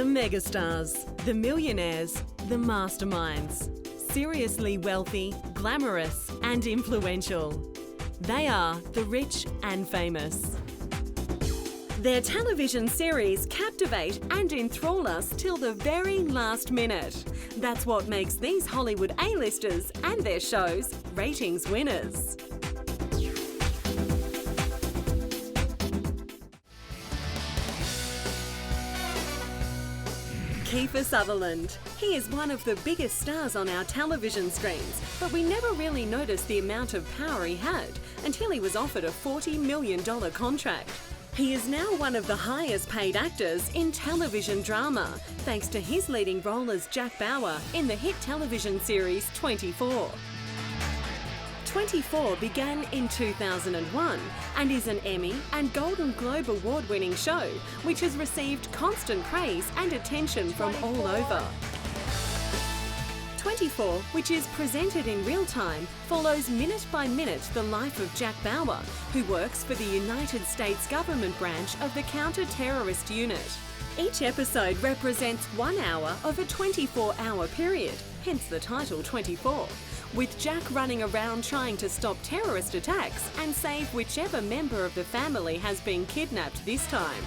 The megastars, the millionaires, the masterminds. Seriously wealthy, glamorous and influential. They are the rich and famous. Their television series captivate and enthrall us till the very last minute. That's what makes these Hollywood A-listers and their shows ratings winners. Keifer Sutherland. He is one of the biggest stars on our television screens, but we never really noticed the amount of power he had until he was offered a $40 million contract. He is now one of the highest paid actors in television drama, thanks to his leading role as Jack Bauer in the hit television series 24. 24 began in 2001 and is an Emmy and Golden Globe award-winning show which has received constant praise and attention from all over. 24, which is presented in real time, follows minute by minute the life of Jack Bauer, who works for the United States government branch of the Counter-Terrorist Unit. Each episode represents 1 hour of a 24-hour period, hence the title 24, with Jack running around trying to stop terrorist attacks and save whichever member of the family has been kidnapped this time.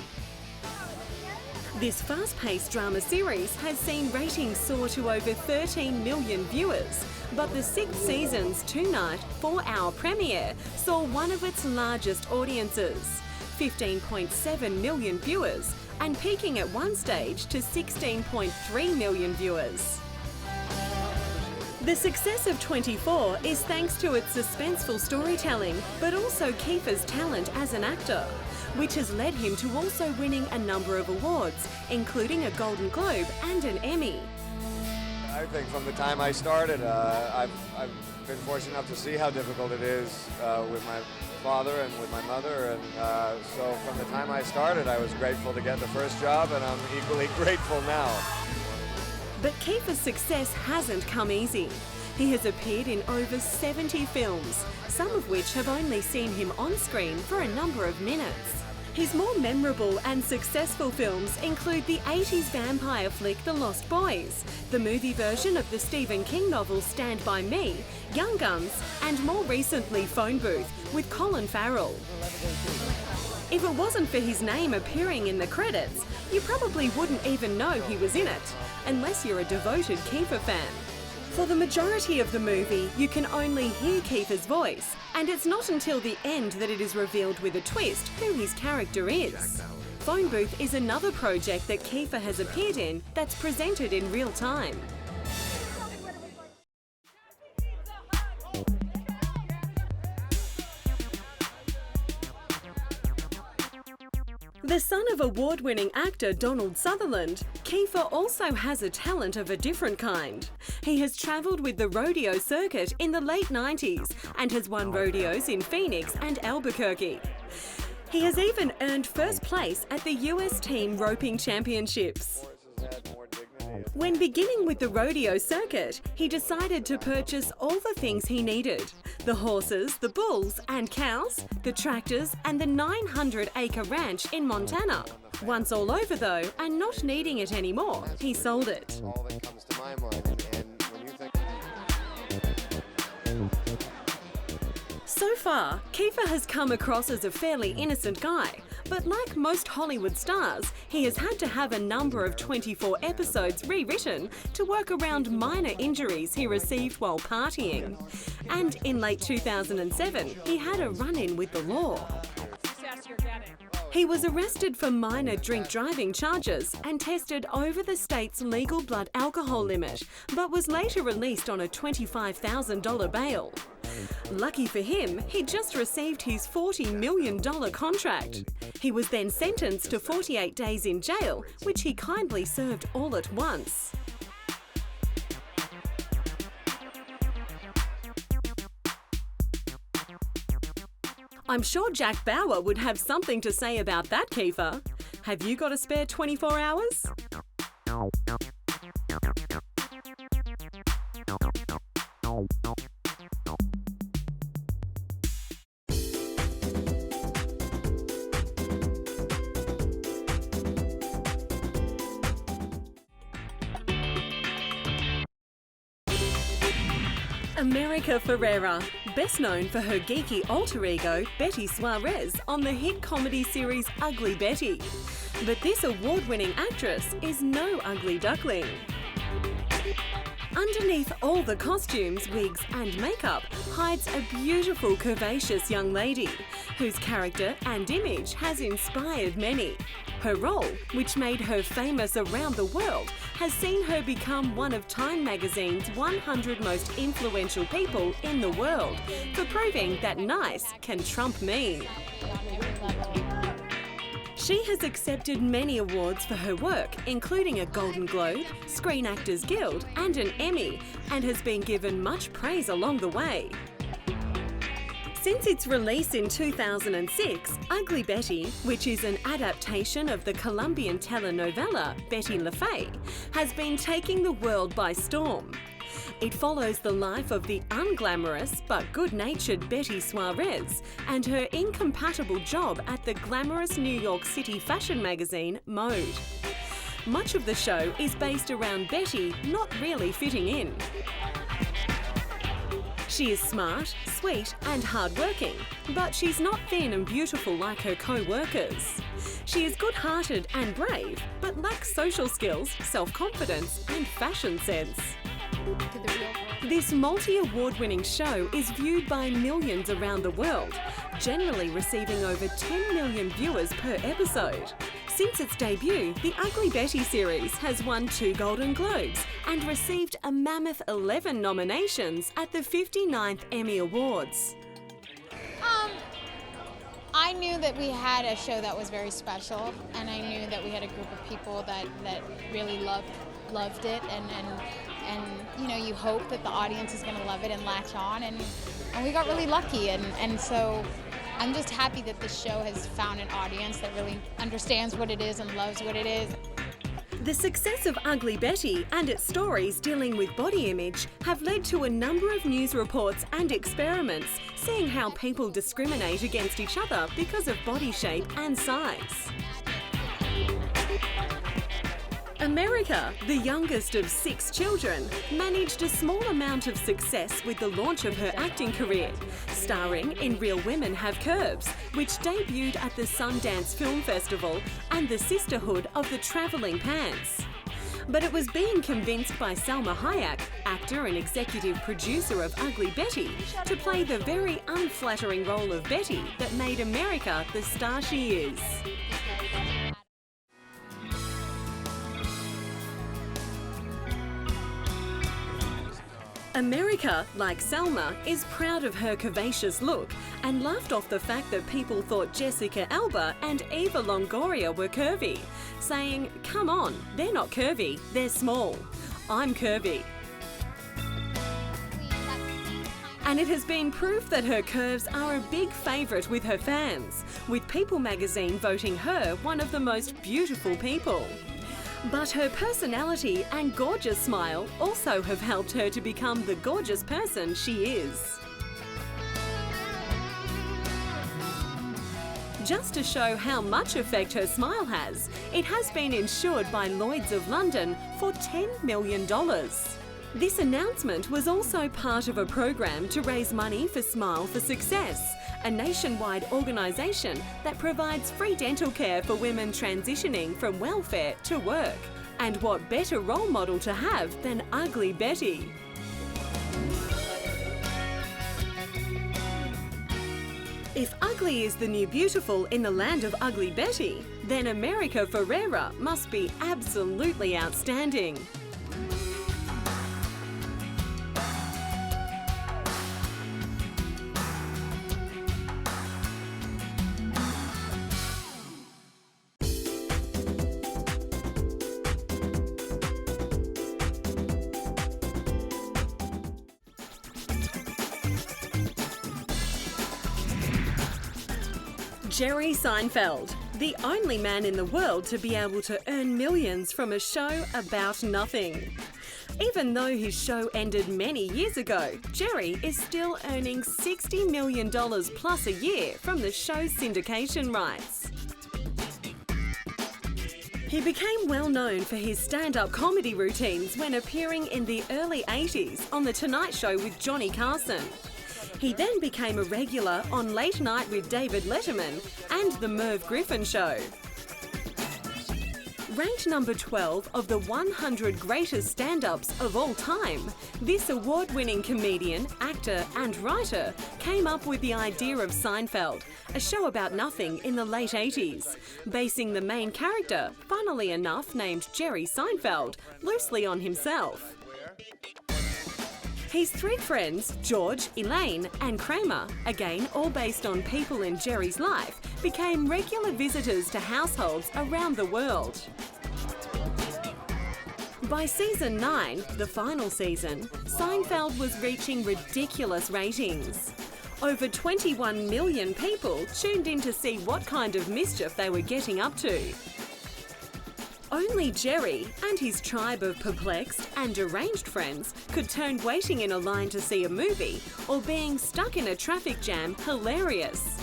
This fast-paced drama series has seen ratings soar to over 13 million viewers, but the 6th season's 2-night, 4-hour premiere saw one of its largest audiences, 15.7 million viewers, and peaking at one stage to 16.3 million viewers. The success of 24 is thanks to its suspenseful storytelling, but also Keifer's talent as an actor, which has led him to also winning a number of awards, including a Golden Globe and an Emmy. I think from the time I started, I've been fortunate enough to see how difficult it is with my father and with my mother, and so from the time I started, I was grateful to get the first job, and I'm equally grateful now. But Keifer's success hasn't come easy. He has appeared in over 70 films, some of which have only seen him on screen for a number of minutes. His more memorable and successful films include the 80s vampire flick The Lost Boys, the movie version of the Stephen King novel Stand By Me, Young Guns, and more recently Phone Booth with Colin Farrell. If it wasn't for his name appearing in the credits, you probably wouldn't even know he was in it, unless you're a devoted Keifer fan. For the majority of the movie, you can only hear Keifer's voice, and it's not until the end that it is revealed with a twist who his character is. Phone Booth is another project that Keifer has appeared in that's presented in real time. The son of award-winning actor Donald Sutherland, Keifer also has a talent of a different kind. He has travelled with the rodeo circuit in the late 90s and has won rodeos in Phoenix and Albuquerque. He has even earned first place at the US Team Roping Championships. When beginning with the rodeo circuit, he decided to purchase all the things he needed: the horses, the bulls and cows, the tractors and the 900-acre ranch in Montana. Once all over though, and not needing it anymore, he sold it. So far, Keifer has come across as a fairly innocent guy, but like most Hollywood stars, he has had to have a number of 24 episodes rewritten to work around minor injuries he received while partying. And in late 2007, he had a run-in with the law. He was arrested for minor drink driving charges and tested over the state's legal blood alcohol limit, but was later released on a $25,000 bail. Lucky for him, he just received his $40 million contract. He was then sentenced to 48 days in jail, which he kindly served all at once. I'm sure Jack Bauer would have something to say about that, Keifer. Have you got a spare 24 hours? America Ferrera, best known for her geeky alter ego, Betty Suarez, on the hit comedy series Ugly Betty. But this award-winning actress is no ugly duckling. Underneath all the costumes, wigs and makeup hides a beautiful, curvaceous young lady whose character and image has inspired many. Her role, which made her famous around the world, has seen her become one of Time magazine's 100 most influential people in the world for proving that nice can trump mean. She has accepted many awards for her work, including a Golden Globe, Screen Actors Guild and an Emmy, and has been given much praise along the way. Since its release in 2006, Ugly Betty, which is an adaptation of the Colombian telenovela Betty La Fey, has been taking the world by storm. It follows the life of the unglamorous but good-natured Betty Suarez and her incompatible job at the glamorous New York City fashion magazine Mode. Much of the show is based around Betty not really fitting in. She is smart, sweet and hardworking, but she's not thin and beautiful like her co-workers. She is good-hearted and brave, but lacks social skills, self-confidence and fashion sense. This multi-award-winning show is viewed by millions around the world, generally receiving over 10 million viewers per episode. Since its debut, the Ugly Betty series has won 2 Golden Globes and received a mammoth 11 nominations at the 59th Emmy Awards. I knew that we had a show that was very special, and I knew that we had a group of people that really loved it, and you know, you hope that the audience is going to love it and latch on, and we got really lucky, and so I'm just happy that this show has found an audience that really understands what it is and loves what it is. The success of Ugly Betty and its stories dealing with body image have led to a number of news reports and experiments seeing how people discriminate against each other because of body shape and size. America, the youngest of 6 children, managed a small amount of success with the launch of her acting career, starring in Real Women Have Curves, which debuted at the Sundance Film Festival and the Sisterhood of the Travelling Pants. But it was being convinced by Salma Hayek, actor and executive producer of Ugly Betty, to play the very unflattering role of Betty that made America the star she is. America, like Salma, is proud of her curvaceous look and laughed off the fact that people thought Jessica Alba and Eva Longoria were curvy, saying, "Come on, they're not curvy, they're small. I'm curvy." And it has been proof that her curves are a big favourite with her fans, with People magazine voting her one of the most beautiful people. But her personality and gorgeous smile also have helped her to become the gorgeous person she is. Just to show how much effect her smile has, it has been insured by Lloyd's of London for $10 million. This announcement was also part of a program to raise money for Smile for Success, a nationwide organisation that provides free dental care for women transitioning from welfare to work. And what better role model to have than Ugly Betty? If ugly is the new beautiful in the land of Ugly Betty, then America Ferrera must be absolutely outstanding. Jerry Seinfeld, the only man in the world to be able to earn millions from a show about nothing. Even though his show ended many years ago, Jerry is still earning $60 million plus a year from the show's syndication rights. He became well known for his stand-up comedy routines when appearing in the early 80s on The Tonight Show with Johnny Carson. He then became a regular on Late Night with David Letterman and The Merv Griffin Show. Ranked number 12 of the 100 greatest stand-ups of all time, this award-winning comedian, actor and writer came up with the idea of Seinfeld, a show about nothing in the late 80s, basing the main character, funnily enough named Jerry Seinfeld, loosely on himself. His three friends, George, Elaine and Kramer, again all based on people in Jerry's life, became regular visitors to households around the world. By season 9, the final season, Seinfeld was reaching ridiculous ratings. Over 21 million people tuned in to see what kind of mischief they were getting up to. Only Jerry and his tribe of perplexed and deranged friends could turn waiting in a line to see a movie or being stuck in a traffic jam hilarious.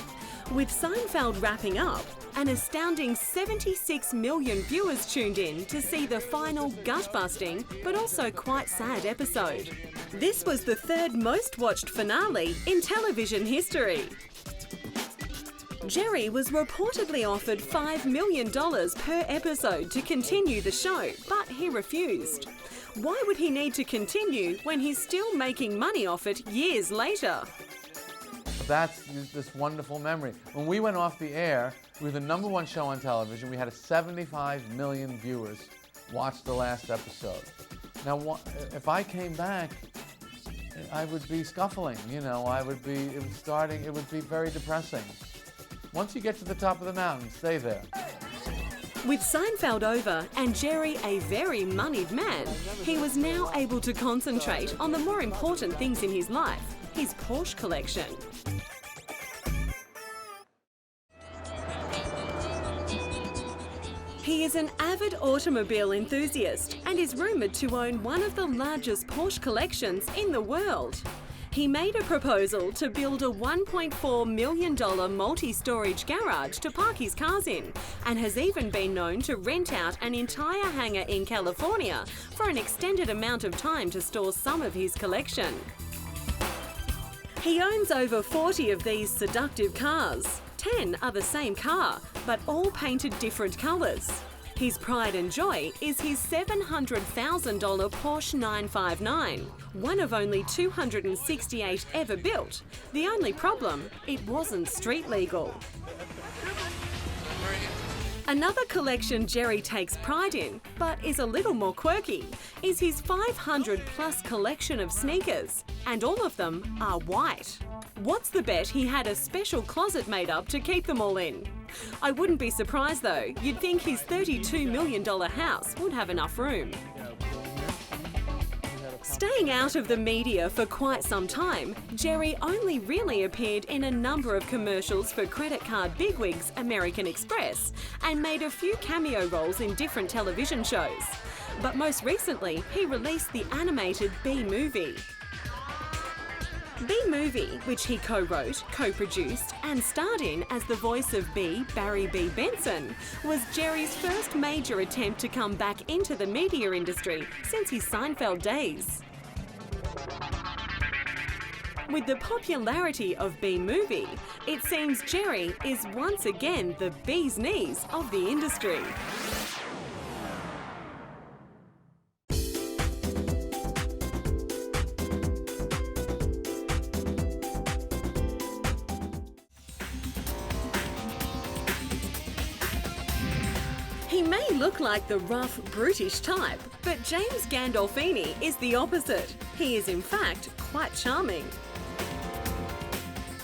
With Seinfeld wrapping up, an astounding 76 million viewers tuned in to see the final gut-busting but also quite sad episode. This was the third most watched finale in television history. Jerry was reportedly offered $5 million per episode to continue the show, but he refused. Why would he need to continue when he's still making money off it years later? That's this wonderful memory. When we went off the air, we were the #1 show on television. We had 75 million viewers watch the last episode. Now, if I came back, I would be scuffling, it would be very depressing. Once you get to the top of the mountain, stay there. With Seinfeld over and Jerry a very moneyed man, he was now able to concentrate on the more important things in his life, his Porsche collection. He is an avid automobile enthusiast and is rumoured to own one of the largest Porsche collections in the world. He made a proposal to build a $1.4 million multi-storage garage to park his cars in, and has even been known to rent out an entire hangar in California for an extended amount of time to store some of his collection. He owns over 40 of these seductive cars. 10 are the same car, but all painted different colours. His pride and joy is his $700,000 Porsche 959, one of only 268 ever built. The only problem, it wasn't street legal. Another collection Jerry takes pride in, but is a little more quirky, is his 500-plus collection of sneakers, and all of them are white. What's the bet he had a special closet made up to keep them all in? I wouldn't be surprised though, you'd think his $32 million house would have enough room. Staying out of the media for quite some time, Jerry only really appeared in a number of commercials for credit card bigwigs American Express and made a few cameo roles in different television shows. But most recently, he released the animated B-Movie. B-Movie, which he co-wrote, co-produced and starred in as the voice of B, Barry B. Benson, was Jerry's first major attempt to come back into the media industry since his Seinfeld days. With the popularity of B-Movie, it seems Jerry is once again the bee's knees of the industry. He may look like the rough, brutish type, but James Gandolfini is the opposite. He is in fact quite charming.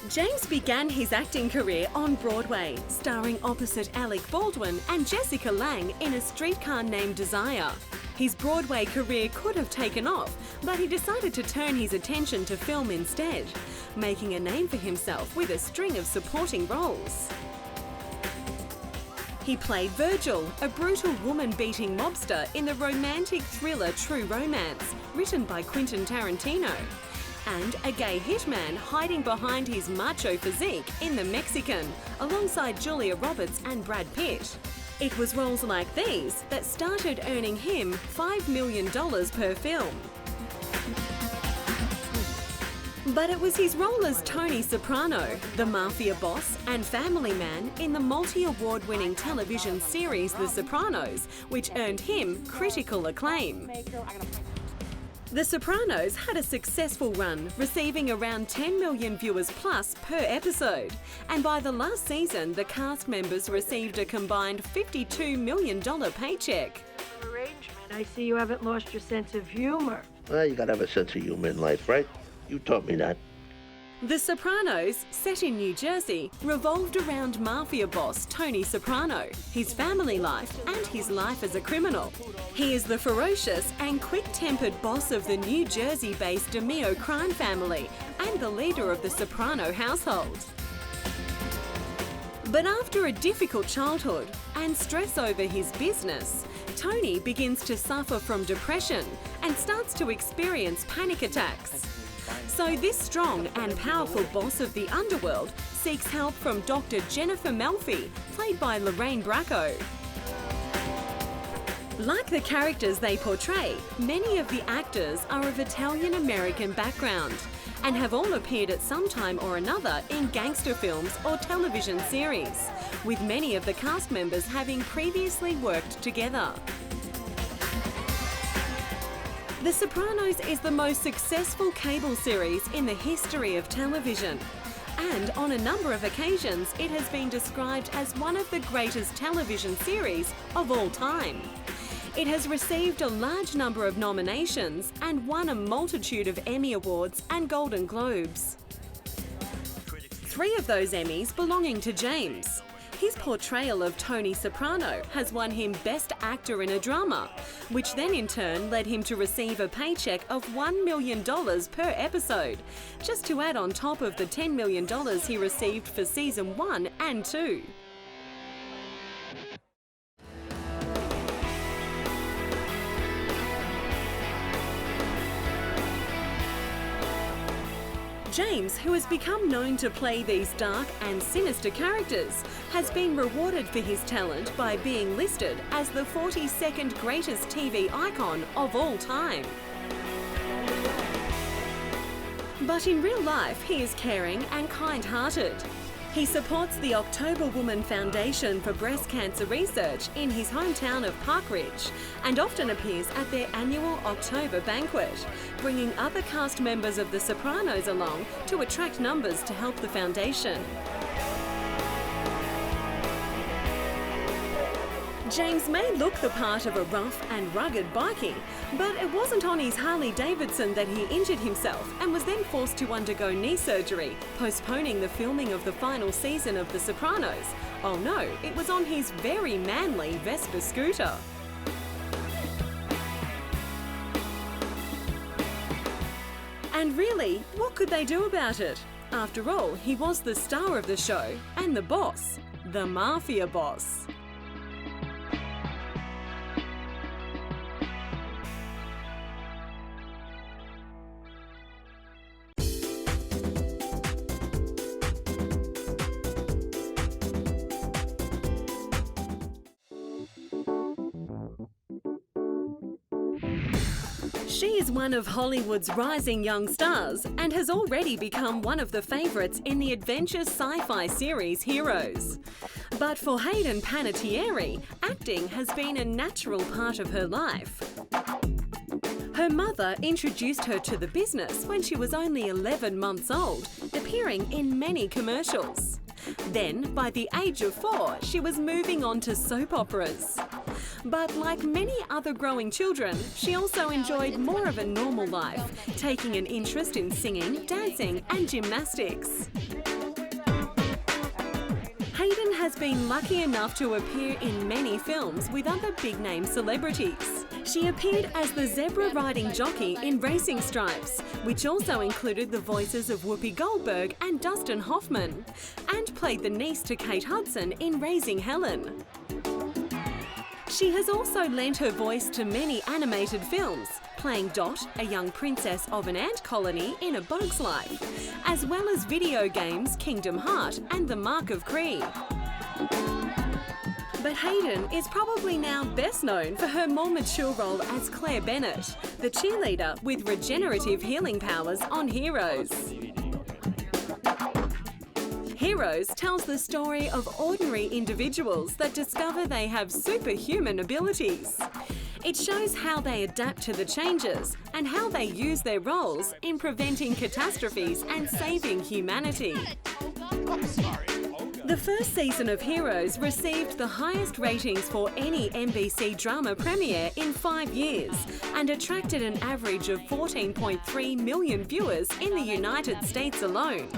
James began his acting career on Broadway, starring opposite Alec Baldwin and Jessica Lange in A Streetcar Named Desire. His Broadway career could have taken off, but he decided to turn his attention to film instead, making a name for himself with a string of supporting roles. He played Virgil, a brutal woman-beating mobster in the romantic thriller True Romance, written by Quentin Tarantino, and a gay hitman hiding behind his macho physique in The Mexican, alongside Julia Roberts and Brad Pitt. It was roles like these that started earning him $5 million per film. But it was his role as Tony Soprano, the mafia boss and family man in the multi-award-winning television series The Sopranos, which earned him critical acclaim. The Sopranos had a successful run, receiving around 10 million viewers plus per episode. And by the last season, the cast members received a combined $52 million paycheck. Arrangement. I see you haven't lost your sense of humor. Well, you gotta have a sense of humor in life, right? You taught me that. The Sopranos, set in New Jersey, revolved around mafia boss Tony Soprano, his family life and his life as a criminal. He is the ferocious and quick-tempered boss of the New Jersey-based DeMeo crime family and the leader of the Soprano household. But after a difficult childhood and stress over his business, Tony begins to suffer from depression and starts to experience panic attacks. So this strong and powerful boss of the underworld seeks help from Dr. Jennifer Melfi, played by Lorraine Bracco. Like the characters they portray, many of the actors are of Italian-American background and have all appeared at some time or another in gangster films or television series, with many of the cast members having previously worked together. The Sopranos is the most successful cable series in the history of television, and on a number of occasions it has been described as one of the greatest television series of all time. It has received a large number of nominations and won a multitude of Emmy Awards and Golden Globes. 3 of those Emmys belonging to James. His portrayal of Tony Soprano has won him Best Actor in a Drama, which then in turn led him to receive a paycheck of $1 million per episode, just to add on top of the $10 million he received for Season 1 and 2. James, who has become known to play these dark and sinister characters, has been rewarded for his talent by being listed as the 42nd greatest TV icon of all time. But in real life, he is caring and kind-hearted. He supports the October Woman Foundation for Breast Cancer Research in his hometown of Park Ridge and often appears at their annual October banquet, bringing other cast members of The Sopranos along to attract numbers to help the foundation. James may look the part of a rough and rugged bikie, but it wasn't on his Harley Davidson that he injured himself and was then forced to undergo knee surgery, postponing the filming of the final season of The Sopranos. Oh no, it was on his very manly Vespa scooter. And really, what could they do about it? After all, he was the star of the show and the boss, the mafia boss. She is one of Hollywood's rising young stars and has already become one of the favourites in the adventure sci-fi series Heroes. But for Hayden Panettiere, acting has been a natural part of her life. Her mother introduced her to the business when she was only 11 months old, appearing in many commercials. Then, by the age of 4, she was moving on to soap operas. But like many other growing children, she also enjoyed more of a normal life, taking an interest in singing, dancing and gymnastics. Hayden has been lucky enough to appear in many films with other big-name celebrities. She appeared as the zebra-riding jockey in Racing Stripes, which also included the voices of Whoopi Goldberg and Dustin Hoffman, and played the niece to Kate Hudson in Raising Helen. She has also lent her voice to many animated films, playing Dot, a young princess of an ant colony in A Bug's Life, as well as video games Kingdom Heart and The Mark of Cree. But Hayden is probably now best known for her more mature role as Claire Bennett, the cheerleader with regenerative healing powers on Heroes. Heroes tells the story of ordinary individuals that discover they have superhuman abilities. It shows how they adapt to the changes and how they use their roles in preventing catastrophes and saving humanity. The first season of Heroes received the highest ratings for any NBC drama premiere in 5 years and attracted an average of 14.3 million viewers in the United States alone.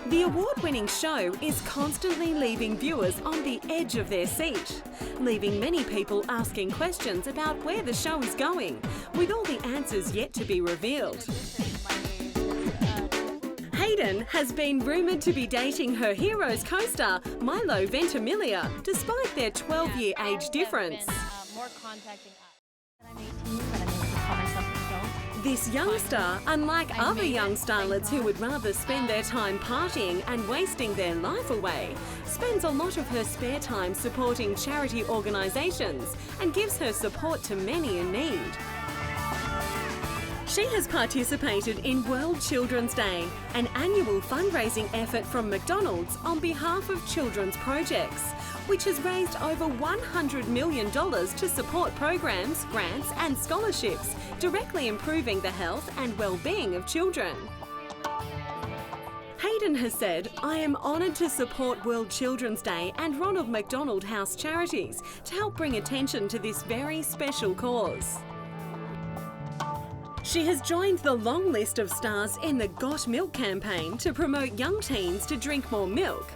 The award-winning show is constantly leaving viewers on the edge of their seat, leaving many people asking questions about where the show is going, with all the answers yet to be revealed. Hayden has been rumoured to be dating her Heroes co-star Milo Ventimiglia, despite their 12-year age difference. This young star, unlike other young starlets who would rather spend their time partying and wasting their life away, spends a lot of her spare time supporting charity organisations and gives her support to many in need. She has participated in World Children's Day, an annual fundraising effort from McDonald's on behalf of children's projects, which has raised over $100 million to support programs, grants and scholarships, directly improving the health and well-being of children. Hayden has said, "I am honoured to support World Children's Day and Ronald McDonald House Charities to help bring attention to this very special cause." She has joined the long list of stars in the Got Milk campaign to promote young teens to drink more milk,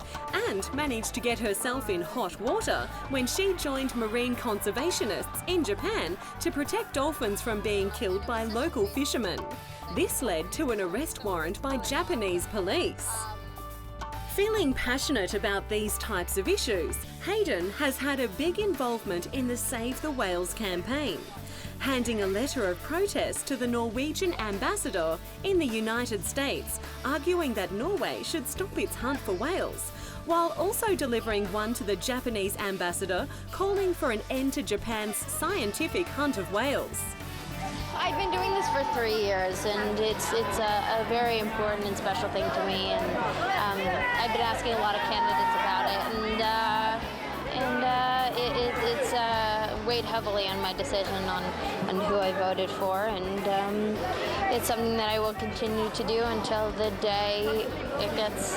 and managed to get herself in hot water when she joined marine conservationists in Japan to protect dolphins from being killed by local fishermen. This led to an arrest warrant by Japanese police. Feeling passionate about these types of issues, Hayden has had a big involvement in the Save the Whales campaign, handing a letter of protest to the Norwegian ambassador in the United States, arguing that Norway should stop its hunt for whales, while also delivering one to the Japanese ambassador, calling for an end to Japan's scientific hunt of whales. I've been doing this for 3 years, and it's a very important and special thing to me, and I've been asking a lot of candidates about it, and it's weighed heavily on my decision on who I voted for, and it's something that I will continue to do until the day it gets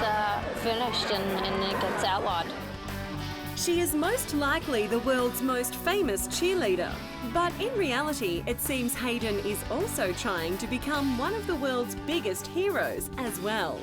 finished and it gets outlawed. She is most likely the world's most famous cheerleader, but in reality it seems Hayden is also trying to become one of the world's biggest heroes as well.